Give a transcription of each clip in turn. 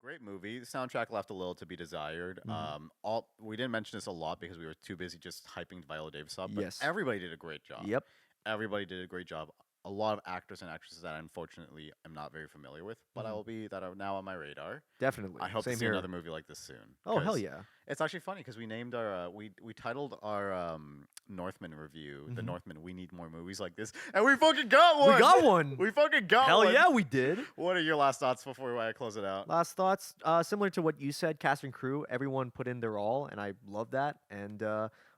Great movie. The soundtrack left a little to be desired. Mhm. All we didn't mention this a lot because we were too busy just hyping Viola Davis up. But Yes. everybody did a great job. Yep. Everybody did a great job. A lot of actors and actresses that I unfortunately am not very familiar with, but I Mhm. will be that are now on my radar. Definitely. I hope Same to see here. another movie like this soon. Oh, hell 'cause yeah. It's actually funny because we named our we titled our Northman review the Mhm. Northman. We need more movies like this, and we fucking got one. We got one. We fucking got Hell one. yeah, we did. What are your last thoughts before I close it out? Last thoughts, similar to what you said, cast and crew, everyone put in their all, and I love that. And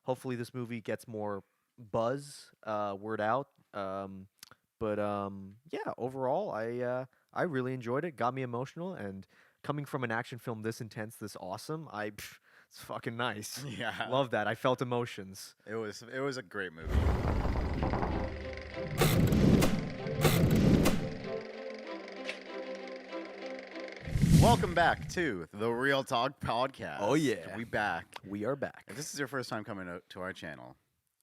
hopefully this movie gets more buzz, word out. Yeah, overall, I really enjoyed it. Got me emotional, and coming from an action film this intense, this awesome, it's fucking nice. Yeah, Love that. I felt emotions. it was a great movie. Welcome back to the Real Talk Podcast. Oh, yeah. We back. We are back. If this is your first time coming to our channel,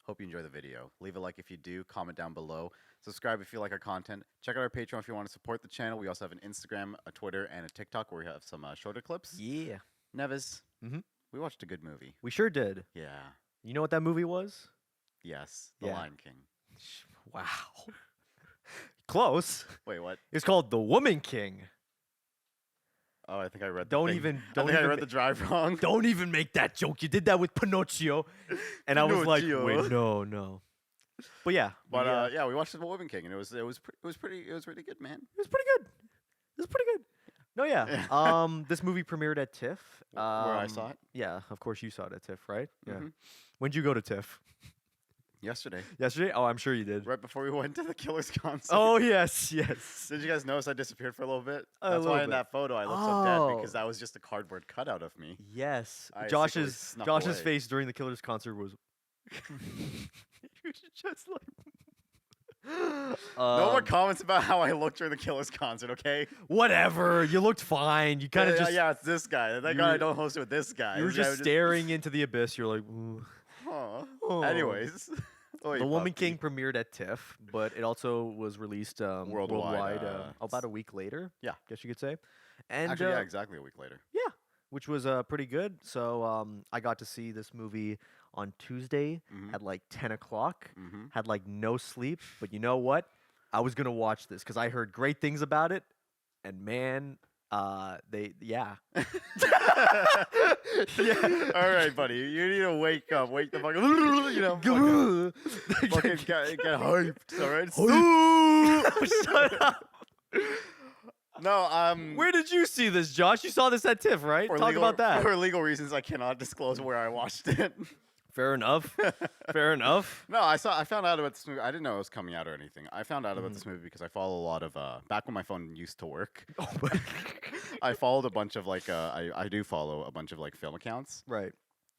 hope you enjoy the video. Leave a like if you do, comment down below. Subscribe if you like our content. Check out our Patreon if you want to support the channel. We also have an Instagram, a Twitter, and a TikTok where we have some shorter clips. Yeah. Neves, Mhm. we watched a good movie. We sure did. Yeah. You know what that movie was? Yes. The Yeah. Lion King. Wow. Close. Wait, what? It's called The Woman King. Oh, I think I read the Don't thing. even- I don't think I even read the drive wrong. Don't even make that joke. You did that with Pinocchio. And I was like, Pinocchio. wait, no. But yeah. But we, yeah, we watched The Woman King, and it was really good, man. it was pretty good. It was pretty good. No, yeah. This movie premiered at TIFF. Where I saw it. Yeah, of course you saw it at TIFF, right? Yeah. Mhm. When'd you go to TIFF? Yesterday, Yesterday? Oh, I'm sure you did. right before we went to the Killers concert. Oh, yes. Did you guys notice I disappeared for a little bit? A That's why little in bit. that photo I looked so dead Oh. because that was just a cardboard cutout of me. Yes. I secretly Josh's snuck Josh's away. face during the Killers concert was. You should just like. No more comments about how I looked during the Killers concert, okay? Whatever. You looked fine. You kind of just. yeah, it's this guy. That you guy I were- don't host it with this guy. You were This guy just staring into the abyss. You're like. "Ooh." Huh. Oh. Anyways, Oy, The Woman puppy. King premiered at TIFF, but it also was released Worldwide, about a week later. yeah. Guess you could say. And Actually, yeah, exactly a week later. yeah, which was pretty good. So I got to see this movie on Tuesday Mhm. at like 10 o'clock. Mhm. Had like no sleep, but you know what? I was gonna watch this because I heard great things about it, and man, yeah. Yeah. All right, buddy. You need to wake up. Wake the fuck up. You know, fucking get hyped. All right. Shut up. No, Where did you see this, Josh? You saw this at TIFF, right? for Talk legal, about that. For legal reasons, I cannot disclose where I watched it. Fair enough. Fair enough. No, I found out about this movie. I didn't know it was coming out or anything. I found out about this movie because I follow a lot of back when my phone used to work. Oh, but I followed a bunch of like I do follow a bunch of like film accounts. right.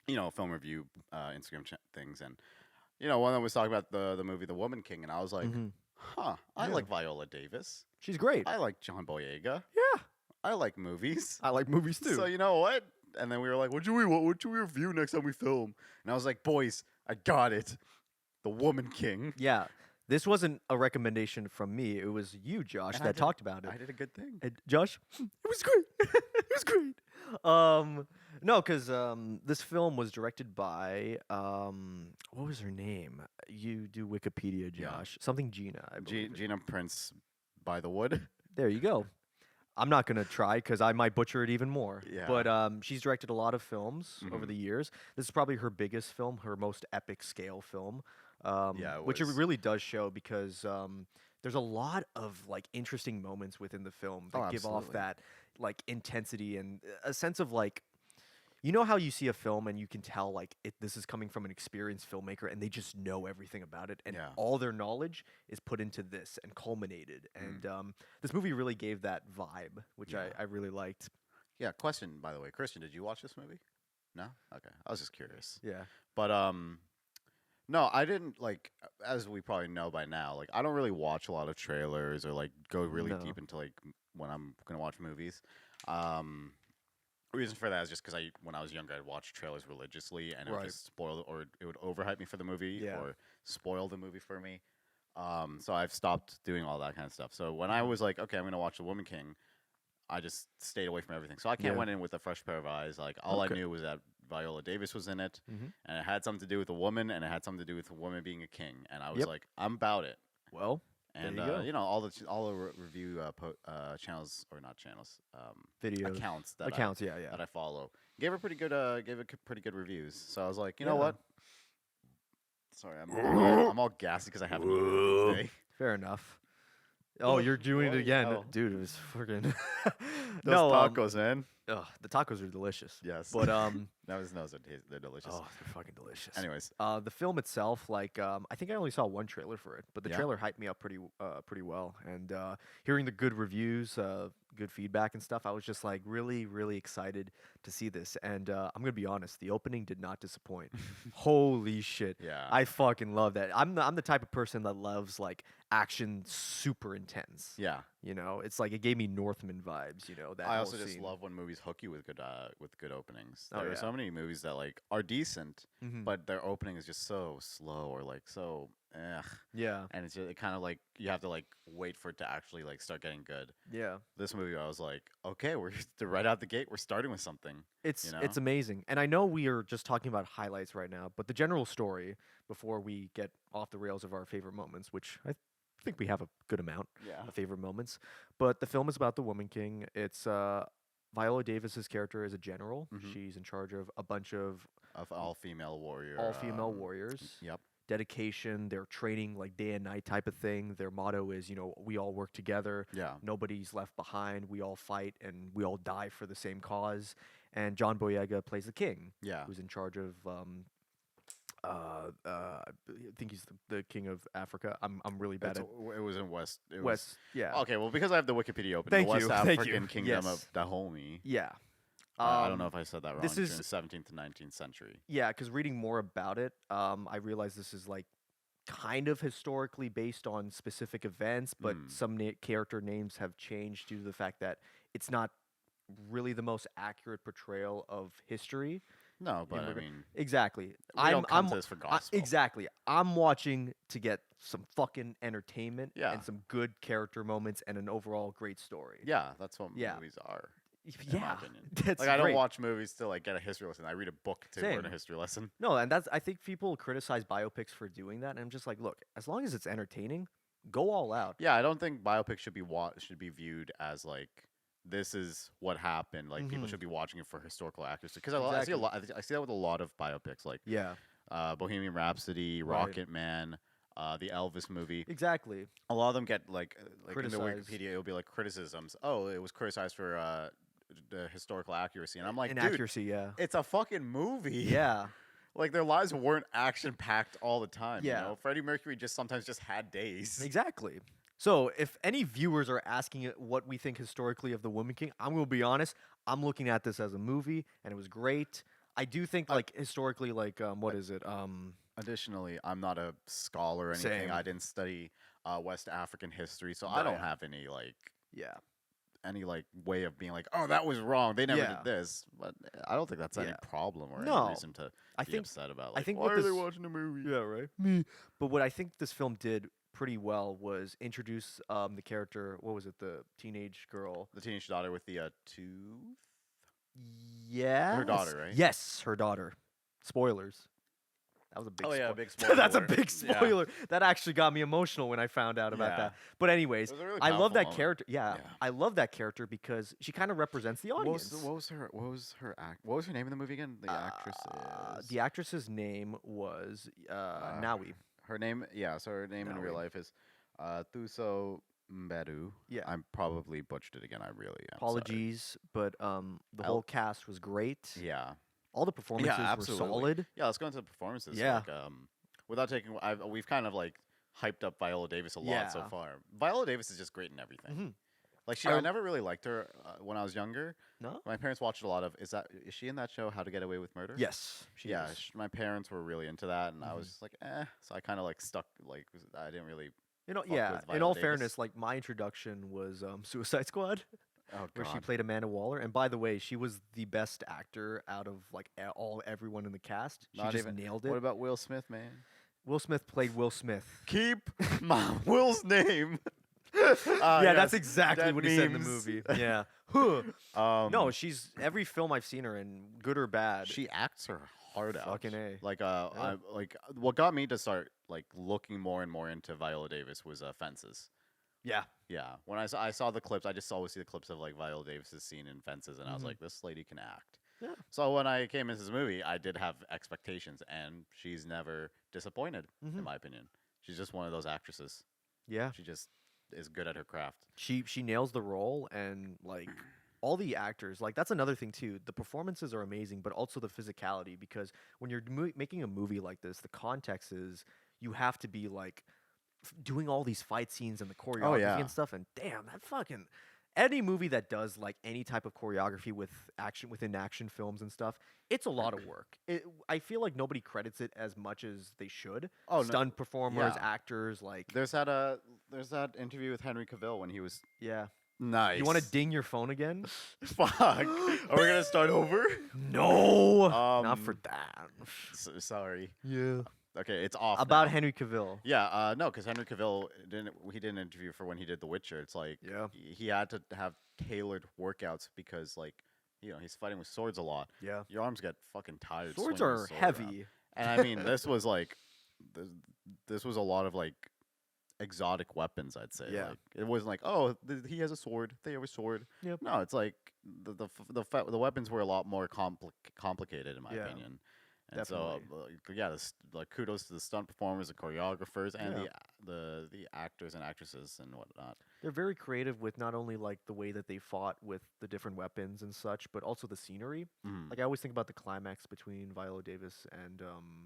You know, film review Instagram things, and you know, one of them was talking about the movie The Woman King, and I was like, Mhm. huh, I Yeah. like Viola Davis. She's great. I like John Boyega. Yeah. I like movies. I like movies too. So you know what? And then we were like, what should we review next time we film? And I was like, boys, I got it. The Woman King. yeah. This wasn't a recommendation from me. It was you, Josh, And I that did- talked about it. I did a good thing. And Josh, it was great. It was great. No, because this film was directed by what was her name? You do Wikipedia, Yeah. Josh. Something Gina. I believe. Gina Prince-Bythewood. There you go. I'm not gonna try because I might butcher it even more. Yeah. But she's directed a lot of films over Mhm. the years. This is probably her biggest film, her most epic scale film. Yeah, it which it was. really does show because there's a lot of like interesting moments within the film that Oh, give off absolutely. that like intensity and a sense of like. You know how you see a film and you can tell like this is coming from an experienced filmmaker and they just know everything about it and Yeah. all their knowledge is put into this and culminated and this movie really gave that vibe which Yeah. I really liked. Yeah, question, by the way. Christian, did you watch this movie? No? Okay. I was just curious. Yeah. But no, I didn't like as we probably know by now, like I don't really watch a lot of trailers or like go really No. deep into like when I'm gonna watch movies. Reason for that is just because when I was younger, I'd watch trailers religiously, and it would Right. just spoil or it would overhype me for the movie Yeah. or spoil the movie for me. So I've stopped doing all that kind of stuff. So when I was like, okay, I'm gonna watch The Woman King, I just stayed away from everything. So I can't Yeah. went in with a fresh pair of eyes. Like all Okay. I knew was that Viola Davis was in it, Mhm. and it had something to do with a woman, and it had something to do with a woman being a king. And I was Yep. like, I'm about it. Well, And there you go. you know, all the review channels or not channels, Videos. accounts Accounts, yeah, yeah. that I follow gave her pretty good pretty good reviews. So I was like, you know Yeah. what? Sorry, I'm all gassy because I haven't eaten anything today. Fair enough. Oh, you're doing it Bloody again, hell. dude. It was freaking. Those no, tacos, man. the tacos are delicious. Yes, But no, his nose they're delicious. oh, they're fucking delicious. Anyways, The film itself, like, I think I only saw one trailer for it, but the Yeah. trailer hyped me up pretty well. And hearing the good reviews, good feedback and stuff, I was just like really, really excited to see this. And I'm gonna be honest, the opening did not disappoint. Holy shit! yeah, I fucking love that. I'm the type of person that loves like action super intense. yeah. You know, it's like it gave me Northman vibes. You know, that I whole also just scene. love when movies hook you with good openings. Oh, There are yeah. so many movies that like are decent, Mhm. but their opening is just so slow or like so, Yeah, and it's just, it kind of like you have to like wait for it to actually like start getting good. yeah. This movie, I was like, okay, we're right out the gate. We're starting with something. It's know? it's amazing. And I know we are just talking about highlights right now, but the general story before we get off the rails of our favorite moments, which I think we have a good amount Yeah, of favorite moments. But the film is about the Woman King. It's Viola Davis's character is a general. Mhm. She's in charge of a bunch of of all female warrior. all-female warriors. Yep. Dedication, they're training like day and night type of thing. Their motto is, you know, we all work together. Yeah. Nobody's left behind. We all fight and we all die for the same cause. And John Boyega plays the king, Yeah. who's in charge of I think he's the king of Africa. I'm really bad It's, at it was in West. It West. Yeah. Was, okay, well, because I have the Wikipedia open, Thank the West you, thank you. African Kingdom Yes. of Dahomey. Yeah. I don't know if I said that wrong. this During is- the 17th to 19th century. Yeah, because reading more about it, I realized this is like kind of historically based on specific events, but Hmm. some character names have changed due to the fact that it's not really the most accurate portrayal of history. No, but I we're mean, Exactly. we don't come to this for gospel. Exactly. I'm watching to get some fucking entertainment Yeah. and some good character moments and an overall great story. Yeah, that's what Yeah. movies are. In my Yeah. opinion. That's Like I don't great. watch movies to like get a history lesson. I read a book to learn a Same. history lesson. No, and I think people criticize biopics for doing that, and I'm just like, look, as long as it's entertaining, go all out. Yeah, I don't think biopics should be viewed as like this is what happened. Like people Mhm. should be watching it for historical accuracy. Because I see a lot. I see that with a lot of biopics, like Yeah, Bohemian Rhapsody, Right. Rocket Man, the Elvis movie. exactly. A lot of them get like in the Criticized. Wikipedia, it'll be like criticisms. Oh, it was criticized for the historical accuracy, and I'm like, dude, Inaccuracy, yeah. it's a fucking movie. Yeah, Like their lives weren't action packed all the time. Yeah. You know? Freddie Mercury sometimes just had days. exactly. So, if any viewers are asking what we think historically of the Woman King, I'm going to be honest. I'm looking at this as a movie, and it was great. I do think, like, historically, like, what is it? Additionally, I'm not a scholar or anything. Same. I didn't study West African history, so No, I don't yeah. have any Yeah. way of being like, oh, that was wrong. They never Yeah. did this. But I don't think that's any Yeah. problem or No. any reason to I be think upset about. I Like, think why what are they this- watching a movie? Yeah, right. Me. But what I think this film did pretty well was introduce the character. What was it? The teenage girl. The teenage daughter with the tooth. Yeah. daughter, right? Yes, her daughter. Spoilers. That was a big. Oh, yeah, spoil- big spoiler That's a alert. big Yeah. spoiler. That actually got me emotional when I found out about Yeah. that. But anyways, It was a really I love powerful that moment. character. Yeah, Yeah. I love that character because she kind of represents the audience. What was her name in the movie again? The actress is The actress's name was Nawi. her name. Yeah, so her name in real Nawi. life is Thuso Mbedu. Yeah. I'm probably butchered it again. I really am. sorry. Apologies, but the whole cast was great. Yeah. All the performances were absolutely. solid. Yeah, let's go into the performances. Yeah. Like, without taking, we've kind of like hyped up Viola Davis a lot so Yeah. far. Viola Davis is just great in everything. Mhm. Like I I rem- never really liked her when I was younger. No. My parents watched a lot of. Is she in that show How to Get Away with Murder? Yes. She Yeah, is. my parents were really into that, and I was Mhm. just like, eh. So I kind of like stuck. Like I didn't really. fuck Yeah. with In Viola all Davis. fairness, like my introduction was Suicide Squad, Oh where she God. played Amanda Waller. And by the way, she was the best actor out of like everyone in the cast. She Not just even- nailed What it. about Will Smith, man? Will Smith played Will Smith. Keep my Will's name. Yeah, that's yes, exactly dead what he said in the memes. movie. Yeah. Huh. No, Um, she's every film I've seen her in, good or bad. she acts her heart out. Fucking A. Like Yeah. I like what got me to start like looking more and more into Viola Davis was Fences. Yeah. Yeah, when I saw the clips, I just always see the clips of like Viola Davis's scene in Fences, and I was Mhm. like, this lady can act. Yeah. So when I came into this movie, I did have expectations, and she's never disappointed, in Mhm. my opinion. She's just one of those actresses. Yeah. She just is good at her craft. She nails the role, and like all the actors, like that's another thing too. The performances are amazing, but also the physicality, because when you're making a movie like this, the context is you have to be like doing all these fight scenes and the Oh choreography yeah, and stuff. And damn, that fucking any movie that does like any type of choreography with action within action films and stuff, it's a lot of work. I feel like nobody credits it as much as they should. Oh, no, Stunt performers, yeah. actors, like There's that interview with Henry Cavill when he was yeah. nice. You want to ding your phone again? Fuck. Are we gonna start over? No, not for that. Sorry. Yeah. Okay, it's off About now. Henry Cavill. Yeah, no, because Henry Cavill he did an interview for when he did The Witcher. It's like Yeah. he had to have tailored workouts because like he's fighting with swords a lot. Yeah. Your arms get fucking tired. Swords swinging a are sword around. heavy. And I mean this was like this was a lot of like exotic weapons. I'd say. Yeah. Like, it wasn't like he has a sword. They have a sword. Yep. No, it's like the weapons were a lot more complicated in my Yeah. opinion. And so, Definitely. like kudos to the stunt performers, the choreographers, and Yeah. the actors and actresses and whatnot. They're very creative with not only like the way that they fought with the different weapons and such, but also the scenery. Mhm. Like I always think about the climax between Viola Davis and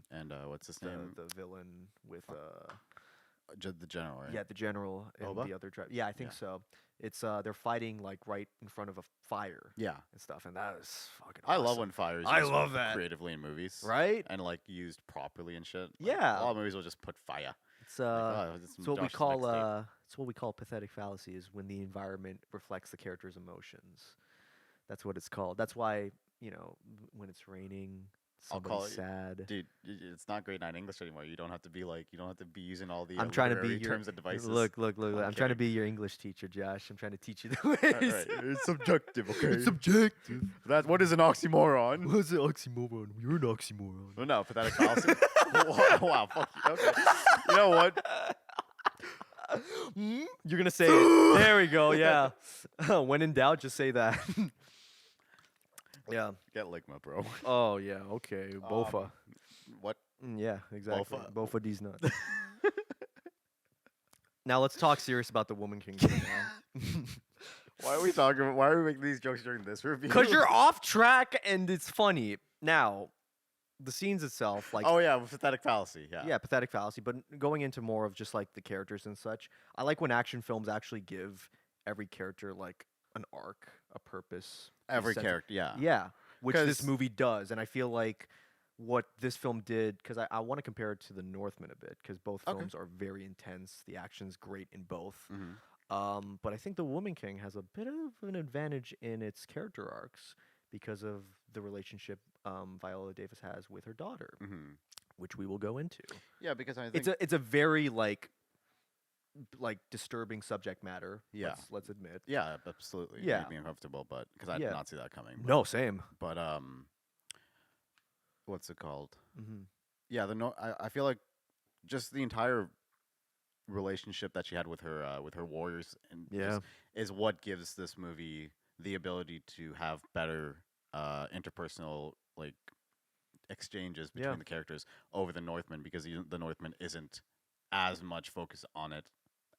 And what's his name? the villain with The general, right? yeah, the general and Boba? the other tribe. Yeah, I think Yeah. so. It's they're fighting like right in front of a fire Yeah. and stuff, and that is fucking I love awesome. when fire is I used love that. creatively in movies, Right? and like used properly and shit. Like, Yeah. a lot of movies will just put fire. It's It's what we Josh's call mixtape. it's what we call pathetic fallacy, is when the environment reflects the character's emotions. That's what it's called. That's why, when it's raining, I'll call somebody's it, sad. dude. It's not grade 9 English anymore. You don't have to be using all the I'm trying to be literary your terms and devices. look. I'm trying to kidding. be your English teacher, Josh. I'm trying to teach you the All ways. right, it's subjective, okay? It's subjective. That's what is an oxymoron? What's an oxymoron? You're an oxymoron. Well, no, pathetic fallacy. Wow, fuck you. Okay. You know what? You're gonna say it. There we go. Yeah. When in doubt, just say that. Yeah. Get Ligma, bro. Oh yeah. Okay. Bofa. What? Yeah. Exactly. Bofa. Bofa D's nuts. Now let's talk serious about the Woman King. Why are we talking? Why are we making these jokes during this review? Because you're off track and it's funny. Now, the scenes itself, like Oh yeah, pathetic fallacy. Yeah. yeah, pathetic fallacy, but going into more of just like the characters and such. I like when action films actually give every character like an arc, a purpose. a Every sense of- character. Yeah. Yeah, which this 'Cause- movie does, and I feel like what this film did, because I want to compare it to The Northman a bit, because both Okay. films are very intense. The action's great in both. Mhm. But I think The Woman King has a bit of an advantage in its character arcs because of the relationship Viola Davis has with her daughter, Mhm. which we will go into. Yeah, because I think It's a very like disturbing subject matter. Yeah. Let's admit. yeah, absolutely. It Yeah. made me uncomfortable, but because I Yeah. did not see that coming. No, same. But what's it called? Hmm. Yeah, I feel like just the entire relationship that she had with her warriors and Yeah. is what gives this movie the ability to have better interpersonal like exchanges between Yeah. the characters over the Northman, because the Northman isn't as much focused on it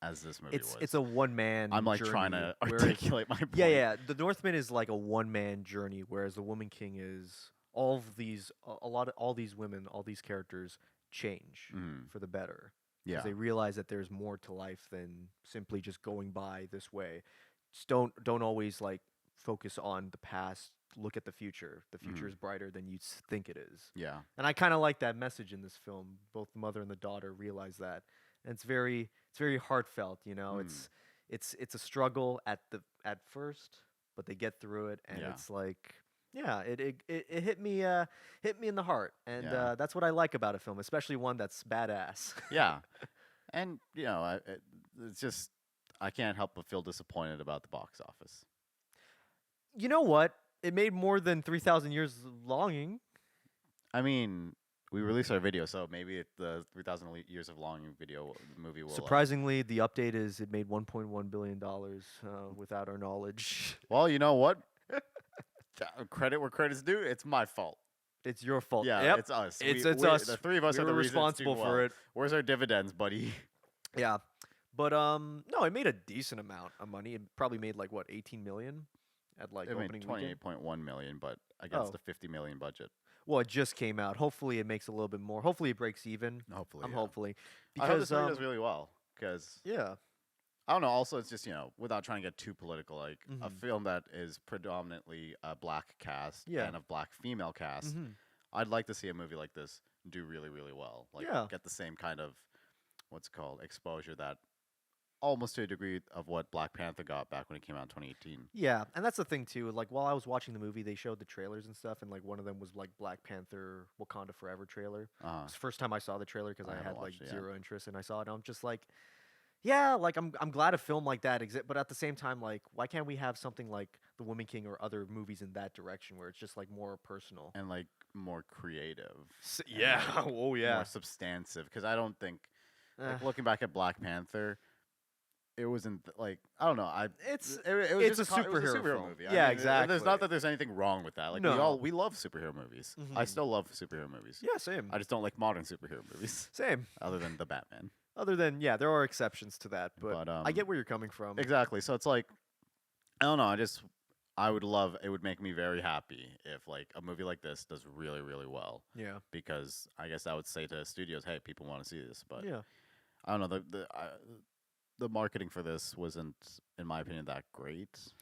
as this movie was. It's a one man. I'm like trying to where articulate my point. yeah. The Northman is like a one man journey, whereas the Woman King is all of these all these women, all these characters change Mhm. for the better. Yeah. They realize that there's more to life than simply just going by this way. Just don't always like focus on the past. Look at the future. The future is brighter than you think it is. Yeah. And I kind of like that message in this film. Both the mother and the daughter realize that, and it's very heartfelt. It's a struggle at first, but they get through it, and Yeah. it's like. Yeah, it hit me in the heart, and Yeah. that's what I like about a film, especially one that's badass. Yeah. And it's just I can't help but feel disappointed about the box office. You know what? It made more than 3,000 Years of Longing. I mean, we released our video, so maybe the 3,000 Years of Longing movie will. Surprisingly, the update is it made $1.1 billion without our knowledge. Well, you know what? Credit where credit's due. It's my fault. It's your fault. Yeah, Yep. it's us. It's We- us. The three of us We are the were reason it's doing responsible for well. it. Where's our dividends, buddy? Yeah. But no, it made a decent amount of money. It probably made like what, 18 million at like It made opening weekend. 28.1 million, but against Oh. the 50 million budget. Well, it just came out. Hopefully, it makes a little bit more. Hopefully, it breaks even. Hopefully, I'm yeah. hopefully I hope because this movie does really well because yeah, I don't know. Also, it's just without trying to get too political, like a Mhm. film that is predominantly a black cast Yeah. and a black female cast. Mhm. I'd like to see a movie like this do really, really well. Like Yeah. get the same kind of what's it called exposure that almost to a degree of what Black Panther got back when it came out in 2018. Yeah, and that's the thing too. Like while I was watching the movie, they showed the trailers and stuff, and like one of them was like Black Panther Wakanda Forever trailer. It's the first time I saw the trailer because I I haven't had like watched it yet. zero interest, and I saw it. And I'm just like, yeah, like I'm glad a film like that exists, but at the same time, like why can't we have something like The Woman King or other movies in that direction where it's just like more personal? And like more creative. and, Yeah. like, Oh More yeah. substantive. Because I don't think Eh, like looking back at Black Panther, it wasn't like I don't know. it's It was it's just a it was superhero superhero film. movie. Yeah, There's exactly. not that there's anything wrong with that. Like No. we love superhero movies. I Mhm. still love superhero movies. yeah, same. I just don't like modern superhero movies, Same. other than the Batman. Other than yeah, there are exceptions to that, but, But, I get where you're coming from. Exactly. So it's like I don't know. I would love. It would make me very happy if like a movie like this does really really well Yeah. because I guess I would say to studios, hey, people want to see this. But Yeah. I don't know. The marketing for this wasn't, in my opinion, that great.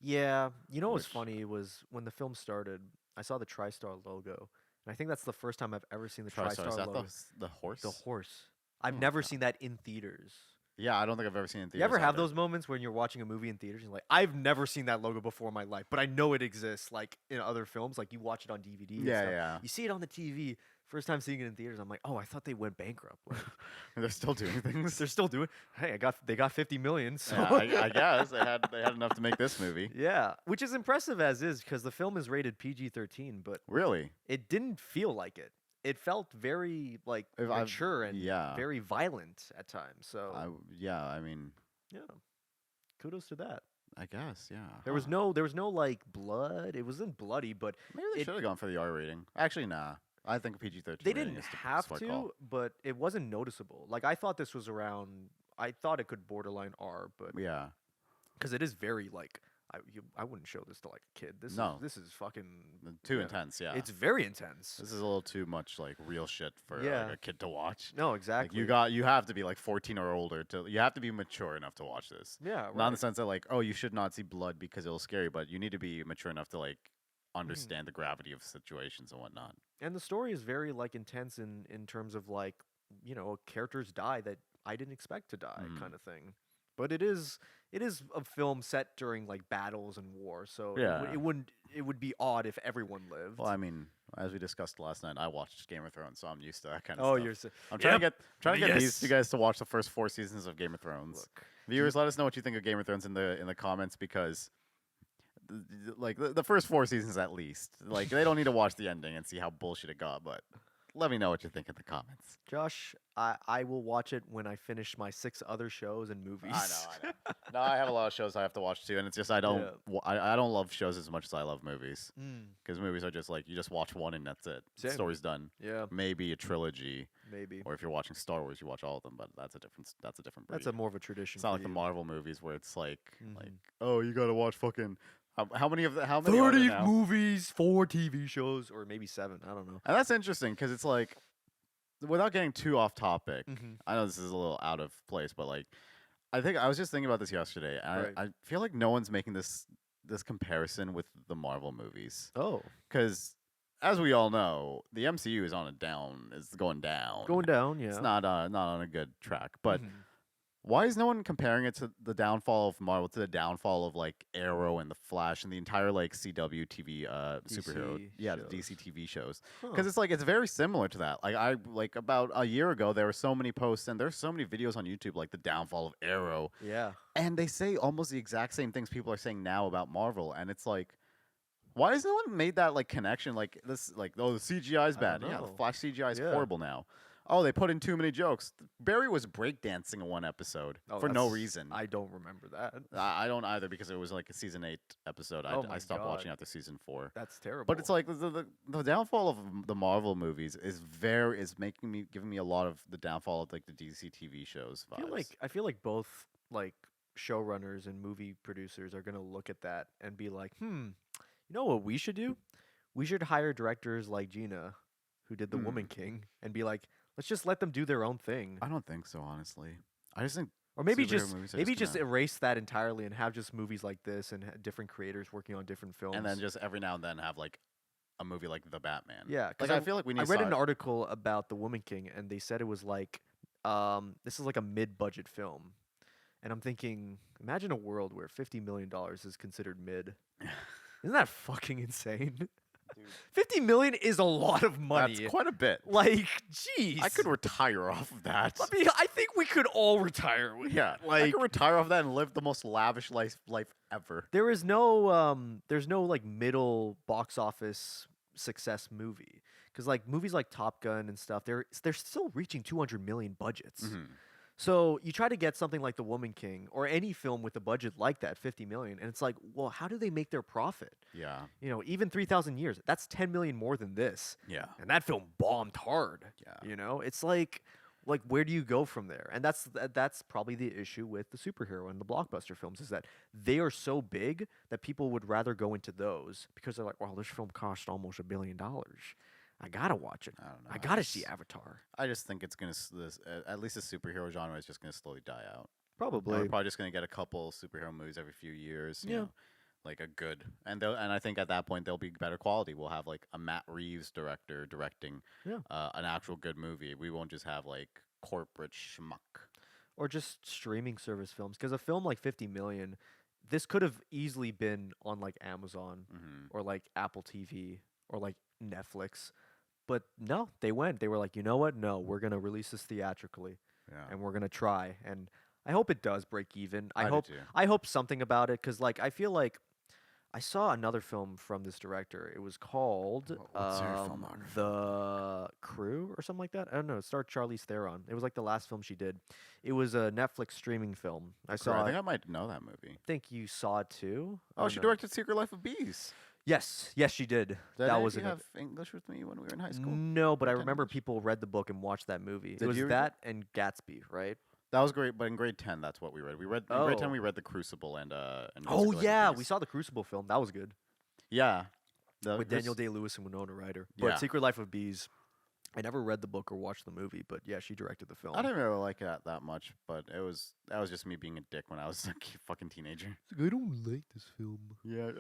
Yeah, you know what's Which- funny was when the film started, I saw the TriStar logo, and I think that's the first time I've ever seen the Try TriStar Is that logo. the horse? The horse. I've Oh, never God. seen that in theaters. Yeah, I don't think I've ever seen it in You ever theaters have either. those moments when you're watching a movie in theaters and you're like, I've never seen that logo before in my life, but I know it exists like in other films, like you watch it on DVD and Yeah, stuff. yeah. You see it on the TV, first time seeing it in theaters, I'm like, oh, I thought they went bankrupt. Like, They're still doing things. they're still doing. Hey, they got 50 million, so Yeah, I guess they had enough to make this movie. yeah, which is impressive as is because the film is rated PG-13, but Really? it didn't feel like it. It felt very like If I've- mature and yeah. very violent at times. So I mean, yeah, kudos to that. I guess, yeah. There was no like blood. It wasn't bloody, but Maybe they it- should have gone for the R rating. Actually, nah. I think PG-13. they rating didn't is the have smart to. call. But it wasn't noticeable. Like I thought this was around. I thought it could borderline R, but Yeah. because it is very like I wouldn't show this to like a kid. No. This is fucking Too yeah. intense. Yeah. It's very intense. This is a little too much like real shit for Yeah. like, a kid to watch. No, Like, exactly. you have to be like 14 or older you have to be mature enough to watch this. yeah, Not in right. the sense that like, oh, you should not see blood because it'll scare you, but you need to be mature enough to like Mm-hmm. understand the gravity of situations and whatnot. And the story is very like intense in terms of like characters die that I didn't expect to die Mhm. kind of thing. But it is a film set during like battles and war, so Yeah. it would be odd if everyone lived. Well, I mean, as we discussed last night, I watched Game of Thrones, so I'm used to that kind of oh, stuff. you're so, I'm trying Yep. to get these Yes. two guys to watch the first 4 seasons of Game of Thrones. look. Viewers, let us know what you think of Game of Thrones in the comments because like the first 4 seasons at least. Like they don't need to watch the ending and see how bullshit it got, but let me know what you think in the comments. Josh, I will watch it when I finish my 6 other shows and movies. I know. No, I have a lot of shows I have to watch too, and it's just I don't I don't love shows as much as I love movies Mm, because movies are just like you just watch one and that's it. The Same. story's done. yeah, Maybe a trilogy, maybe. or if you're watching Star Wars, you watch all of them. But that's a different breed. That's a more of a tradition. It's not for like the you. Marvel movies where it's like Mhm. oh you gotta watch fucking how many are there 30 now? movies, 4 TV shows, or maybe 7. I don't know. And that's interesting because it's like without getting too off topic. Mhm. I know this is a little out of place, but like I think I was just thinking about this yesterday, and Right. I feel like no one's making this comparison with the Marvel movies Oh, because, as we all know, the MCU is going down. going down. Yeah. It's not on a good track, but Mhm. Why is no one comparing it to the downfall of Marvel to the downfall of like Arrow and the Flash and the entire like CW TV superhero, DC yeah, the shows. DC TV shows? Huh. Because it's like it's very similar to that. Like I like about a year ago, there were so many posts and there's so many videos on YouTube like the downfall of Arrow, Yeah. and they say almost the exact same things people are saying now about Marvel, and it's like. Why has no one made that like connection? Like this, like oh, the CGI is I bad. don't Yeah, the know. Flash CGI is Yeah. horrible now. Oh, they put in too many jokes. Barry was breakdancing in one episode Oh, for no that's- reason. I don't remember that. I don't either because it was like a season 8 episode. Oh I my stopped watching God. after season 4. That's terrible. But it's like the downfall of the Marvel movies is giving me a lot of the downfall of like the DC TV shows vibes. I feel like both like showrunners and movie producers are gonna look at that and be like, you know what we should do? We should hire directors like Gina, who did The Woman King, and be like, let's just let them do their own thing. I don't think so, honestly. I just think Or maybe superhero movies are maybe just just gonna- erase that entirely and have just movies like this and different creators working on different films. and then just every now and then have like a movie like The Batman. yeah, Like I feel like we need I read to an article about The Woman King, and they said it was like, this is like a mid-budget film, and I'm thinking, imagine a world where $50 million is considered mid. Isn't that fucking insane? Dude, $50 million is a lot of money. that's quite a bit. Like, jeez. I could retire off of that. I mean, I think we could all retire with Yeah, it. I Like, could retire off that and live the most lavish life ever. there is there's no like middle box office success movie, because like movies like Top Gun and stuff, they're still reaching 200 million budgets. Mhm. So you try to get something like The Woman King or any film with a budget like that, 50 million, and it's like, well, how do they make their profit? Yeah, You know, even 3,000 Years, that's 10 million more than this, yeah, and that film bombed hard. yeah. You know, it's like where do you go from there? And that's probably the issue with the superhero and the blockbuster films, is that they are so big that people would rather go into those because they're like, well, this film cost almost $1 billion. I gotta watch it. I don't know. I gotta see Avatar. I just think it's gonna at least the superhero genre is just gonna slowly die out. Probably. We're probably just gonna get a couple superhero movies every few years. You Yeah. know, like a good, and I think at that point they'll be better quality. We'll have like a Matt Reeves director directing Yeah. an actual good movie. We won't just have like corporate schmuck. Or just streaming service films, because a film like 50 million, this could have easily been on like Amazon Hmm. or like Apple TV or like Netflix. But no, they were like, you know what? No, we're going to release this theatrically Yeah, and we're going to try. And I hope it does break even. I do too. I hope something about it, cuz like I feel like I saw another film from this director. It was called What's her filmography? The Crew or something like that. I don't know. It starred Charlize Theron. It was like the last film she did. It was a Netflix streaming film. I saw. I think I might know that movie. think you saw it too. Oh, Or she no? directed Secret Life of Bees. Yes, she did. Did that any was of you another. have English with me when we were in high school? No, but I Pretend remember English? people read the book and watched that movie. Did It was you read that and Gatsby, right? That was great, but in grade 10, that's what we read. We read in grade 10. Oh. We read The Crucible and Oh Secret Life of yeah, Bees. we saw the Crucible film. That was good Yeah, with Daniel Day-Lewis and Winona Ryder. Yeah. But Secret Life of Bees, I never read the book or watched the movie, but yeah, she directed the film. I didn't really like that much, but that was just me being a dick when I was a fucking teenager. I don't like this film. Yeah.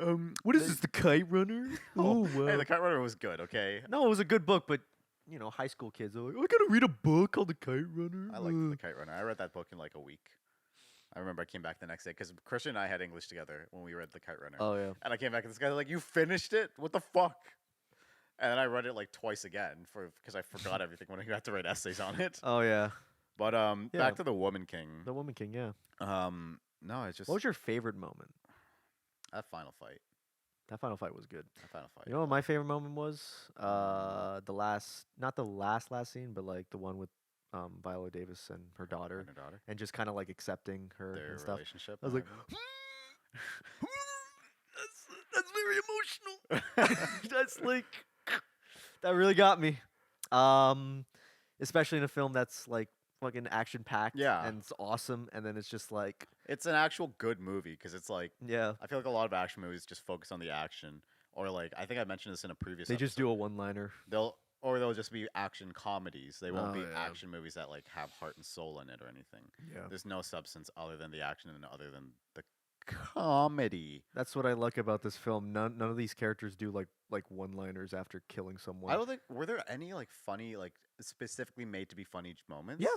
What is this, The Kite Runner? Oh, hey, The Kite Runner was good. Okay. No, it was a good book, but you know, high school kids are like, I gotta read a book called The Kite Runner. I liked The Kite Runner. I read that book in like a week. I remember I came back the next day because Christian and I had English together when we read The Kite Runner. Oh yeah. And I came back and this guy's like, "You finished it? What the fuck?" And then I read it like twice again because I forgot everything when I had to write essays on it. Oh yeah. But Yeah. back to The Woman King. The Woman King, yeah. No, it's just What was your favorite moment? that final fight. That final fight was good. That final fight. You know what my favorite moment was? Not the last scene, but like the one with Viola Davis and her daughter, And her daughter. and just kind of like accepting her Their and stuff. relationship. I was and like, everything. that's very emotional. That's like that really got me. Especially in a film that's like fucking action packed, Yeah. and it's awesome, and then it's just like, It's an actual good movie because it's like yeah, I feel like a lot of action movies just focus on the action, or like I think I mentioned this in a previous. they just episode. do a one-liner. They'll just be action comedies. They won't Oh, be yeah. action movies that like have heart and soul in it or anything. Yeah, There's no substance other than the action and other than the comedy. that's what I like about this film. None of these characters do like one-liners after killing someone. I don't think were there any like funny like specifically made to be funny moments. Yeah.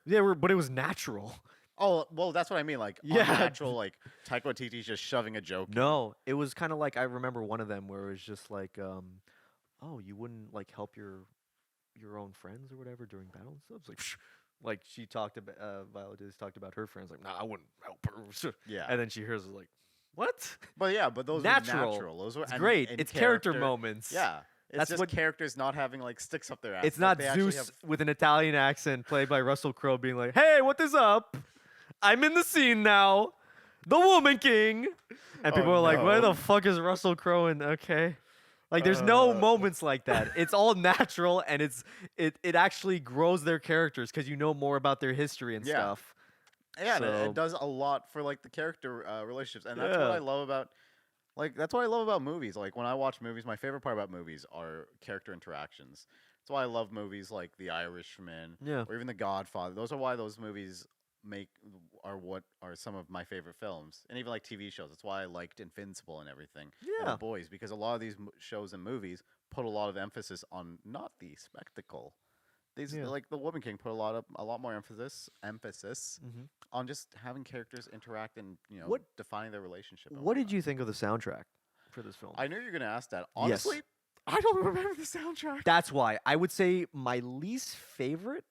There were? but it was natural. Oh, well, that's what I mean. Like, Yeah. unnatural, like, Taika Waititi's just shoving a joke in. No, it was kind of like I remember one of them where it was just like, oh, you wouldn't like help your own friends or whatever during battle and stuff. It's like, like she talked about Viola Davis talked about her friends. Like, nah, I wouldn't help her. Yeah. And then she hears it like, what? But yeah, but those Natural. were natural. Those were It's great. and It's character moments. Yeah. It's That's just what- characters not having like sticks up their ass. It's not Zeus with an Italian accent played by Russell Crowe being like, "Hey, what is up? I'm in the scene now, the Woman King," and people Oh, are like, "Where no. the fuck is Russell Crowe?" And okay, like there's no moments like that. It's all natural, and it actually grows their characters because you know more about their history and Yeah. stuff. Yeah, and So- it does a lot for like the character relationships, and that's what Yeah. I love about. Like that's what I love about movies. Like when I watch movies, my favorite part about movies are character interactions. That's why I love movies like The Irishman Yeah. or even The Godfather. Those are why those movies are what are some of my favorite films, and even like TV shows. That's why I liked Invincible and everything. And Yeah. The Boys, because a lot of these shows and movies put a lot of emphasis on not the spectacle. These Yeah. like The Woman King put a lot more emphasis Mhm. on just having characters interact and What- defining their relationship. and What did whatnot. you think of the soundtrack for this film? I knew you were gonna ask that. Yes. Honestly, I don't remember the soundtrack. That's why I would say my least favorite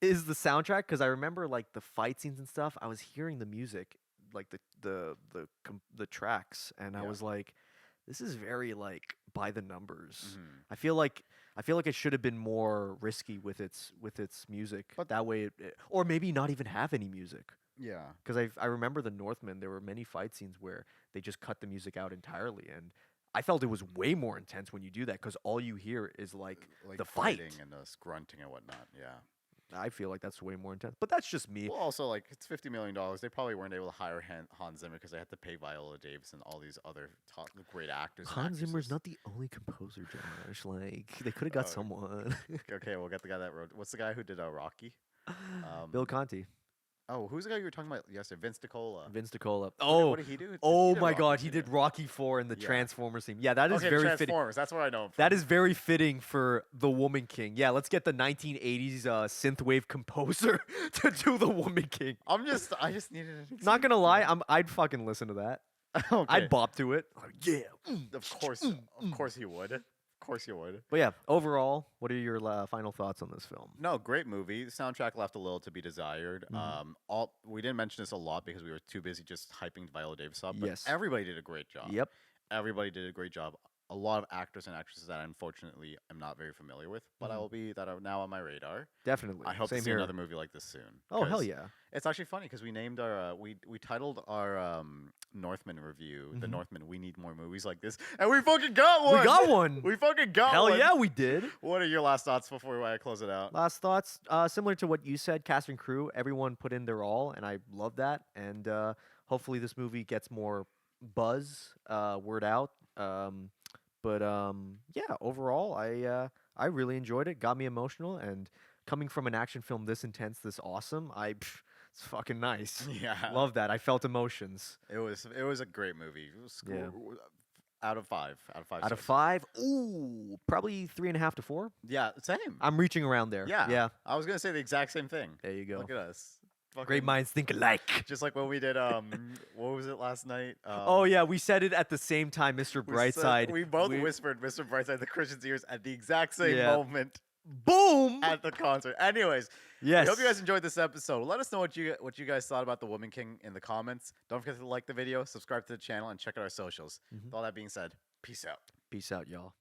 is the soundtrack because I remember like the fight scenes and stuff. I was hearing the music, like the tracks, and I Yeah. was like, this is very like by the numbers. Mhm. I feel like it should have been more risky with its music. But- that way, or maybe not even have any music. Yeah, Because I remember the Northman. There were many fight scenes where they just cut the music out entirely, and I felt it was way more intense when you do that because all you hear is like the fight. fighting and grunting and whatnot. Yeah. I feel like that's way more intense, but that's just me. Well, also like it's $50 million. They probably weren't able to hire Hans Zimmer because they had to pay Viola Davis and all these other great actors. and Hans Zimmer's actresses. not the only composer, Josh. Like they could have got Oh, someone. Okay, we'll get the guy that wrote. What's the guy who did Rocky? Bill Conti, Oh, who's the guy you were talking about yesterday? Vince DiCola. Vince DiCola. What Oh, did he do? oh did my Rocky God, he too, did Rocky 4 in the Yeah. Transformers theme. Yeah, that is okay, very fitting. Transformers. That's where I know him from. That is very fitting for the Woman King. Yeah, let's get the 1980s synthwave composer to do the Woman King. I just needed an Not gonna lie, example. I'd fucking listen to that. Okay. I'd bop to it. Yeah. Of course he would. Of course you would. But yeah, overall, what are your final thoughts on this film? No, great movie. The soundtrack left a little to be desired. Mhm. We didn't mention this a lot because we were too busy just hyping Viola Davis up. But Yes. everybody did a great job. Yep. Everybody did a great job. A lot of actors and actresses that I unfortunately am not very familiar with, but I Mhm. will be that are now on my radar. Definitely. I hope Same to see here. another movie like this soon. Oh hell 'cause yeah. It's actually funny because we named our we titled our Northman review the Mhm. Northman. We need more movies like this, and we fucking got one. We got one. We fucking got Hell one. yeah, we did. What are your last thoughts before I close it out? Last thoughts, similar to what you said, cast and crew, everyone put in their all, and I love that. And hopefully this movie gets more buzz, word out. Yeah, overall, I really enjoyed it. Got me emotional, and coming from an action film this intense, this awesome, it's fucking nice. Yeah, Love that. I felt emotions. it was a great movie. It was Yeah. out of five. Out of five. Out of stars. 5, ooh, probably 3.5 to 4. Yeah, same. I'm reaching around there. Yeah. Yeah. I was gonna say the exact same thing. There you go. Look at us. Great Fucking- minds think alike. Just like when we did what was it last night? Oh yeah, we said it at the same time, Mr. we said- Brightside. We both whispered Mr. Brightside the Christian's ears at the exact same Yeah. moment Boom. at the concert. Anyways, Yes. I hope you guys enjoyed this episode. Let us know what you guys thought about the Woman King in the comments. Don't forget to like the video, subscribe to the channel, and check out our socials. Mhm. With all that being said, peace out. Peace out, y'all.